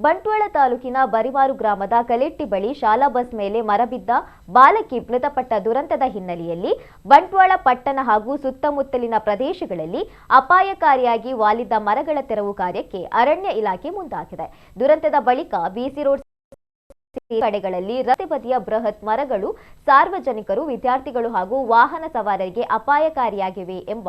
ಬಂಟ್ವಾಳ ತಾಲೂಕಿನ ಬರಿವಾರು ಗ್ರಾಮದ ಕಲೆಟ್ಟಿ ಬಳಿ ಶಾಲಾ ಬಸ್ ಮೇಲೆ ಮರ ಬಿದ್ದ ಬಾಲಕಿ ಮೃತಪಟ್ಟ ದುರಂತದ ಹಿನ್ನೆಲೆಯಲ್ಲಿ ಬಂಟ್ವಾಳ ಪಟ್ಟಣ ಹಾಗೂ ಸುತ್ತಮುತ್ತಲಿನ ಪ್ರದೇಶಗಳಲ್ಲಿ ಅಪಾಯಕಾರಿಯಾಗಿ ವಾಲಿದ್ದ ಮರಗಳ ತೆರವು ಕಾರ್ಯಕ್ಕೆ ಅರಣ್ಯ ಇಲಾಖೆ ಮುಂದಾಗಿದೆ. ದುರಂತದ ಬಳಿಕ ಬಿಸಿ ರೋಡ್ ಕಡೆಗಳಲ್ಲಿ ರಸ್ತೆ ಬದಿಯ ಬೃಹತ್ ಮರಗಳು ಸಾರ್ವಜನಿಕರು, ವಿದ್ಯಾರ್ಥಿಗಳು ಹಾಗೂ ವಾಹನ ಸವಾರರಿಗೆ ಅಪಾಯಕಾರಿಯಾಗಿವೆ ಎಂಬ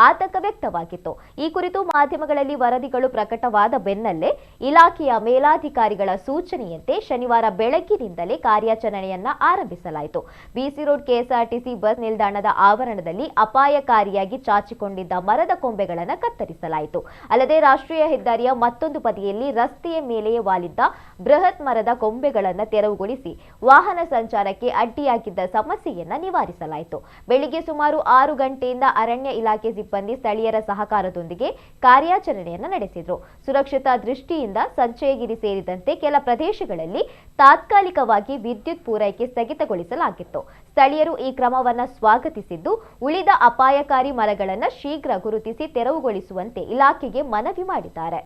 ಆತಂಕ ವ್ಯಕ್ತವಾಗಿತ್ತು. ಈ ಕುರಿತು ಮಾಧ್ಯಮಗಳಲ್ಲಿ ವರದಿಗಳು ಪ್ರಕಟವಾದ ಬೆನ್ನಲ್ಲೇ ಇಲಾಖೆಯ ಮೇಲಾಧಿಕಾರಿಗಳ ಸೂಚನೆಯಂತೆ ಶನಿವಾರ ಬೆಳಗ್ಗಿನಿಂದಲೇ ಕಾರ್ಯಾಚರಣೆಯನ್ನ ಆರಂಭಿಸಲಾಯಿತು. ಬಿಸಿ ರೋಡ್ ಕೆಎಸ್ಆರ್ಟಿಸಿ ಬಸ್ ನಿಲ್ದಾಣದ ಆವರಣದಲ್ಲಿ ಅಪಾಯಕಾರಿಯಾಗಿ ಚಾಚಿಕೊಂಡಿದ್ದ ಮರದ ಕೊಂಬೆಗಳನ್ನು ಕತ್ತರಿಸಲಾಯಿತು. ಅಲ್ಲದೆ ರಾಷ್ಟ್ರೀಯ ಹೆದ್ದಾರಿಯ ಮತ್ತೊಂದು ಬದಿಯಲ್ಲಿ ರಸ್ತೆಯ ಮೇಲೆಯೇ ವಾಲಿದ್ದ ಬೃಹತ್ ಮರದ ಕೊಂಬೆಗಳನ್ನು ತೆರವುಗೊಳಿಸಿ ವಾಹನ ಸಂಚಾರಕ್ಕೆ ಅಡ್ಡಿಯಾಗಿದ್ದ ಸಮಸ್ಯೆಯನ್ನ ನಿವಾರಿಸಲಾಯಿತು. ಬೆಳಿಗ್ಗೆ ಸುಮಾರು 6 ಗಂಟೆಯಿಂದ ಅರಣ್ಯ ಇಲಾಖೆ ಸಿಬ್ಬಂದಿ ಸ್ಥಳೀಯರ ಸಹಕಾರದೊಂದಿಗೆ ಕಾರ್ಯಾಚರಣೆಯನ್ನು ನಡೆಸಿದರು. ಸುರಕ್ಷತಾ ದೃಷ್ಟಿಯಿಂದ ಸಂಚಯಗಿರಿ ಸೇರಿದಂತೆ ಕೆಲ ಪ್ರದೇಶಗಳಲ್ಲಿ ತಾತ್ಕಾಲಿಕವಾಗಿ ವಿದ್ಯುತ್ ಪೂರೈಕೆ ಸ್ಥಗಿತಗೊಳಿಸಲಾಗಿತ್ತು. ಸ್ಥಳೀಯರು ಈ ಕ್ರಮವನ್ನು ಸ್ವಾಗತಿಸಿದ್ದು, ಉಳಿದ ಅಪಾಯಕಾರಿ ಮರಗಳನ್ನು ಶೀಘ್ರ ಗುರುತಿಸಿ ತೆರವುಗೊಳಿಸುವಂತೆ ಇಲಾಖೆಗೆ ಮನವಿ ಮಾಡಿದ್ದಾರೆ.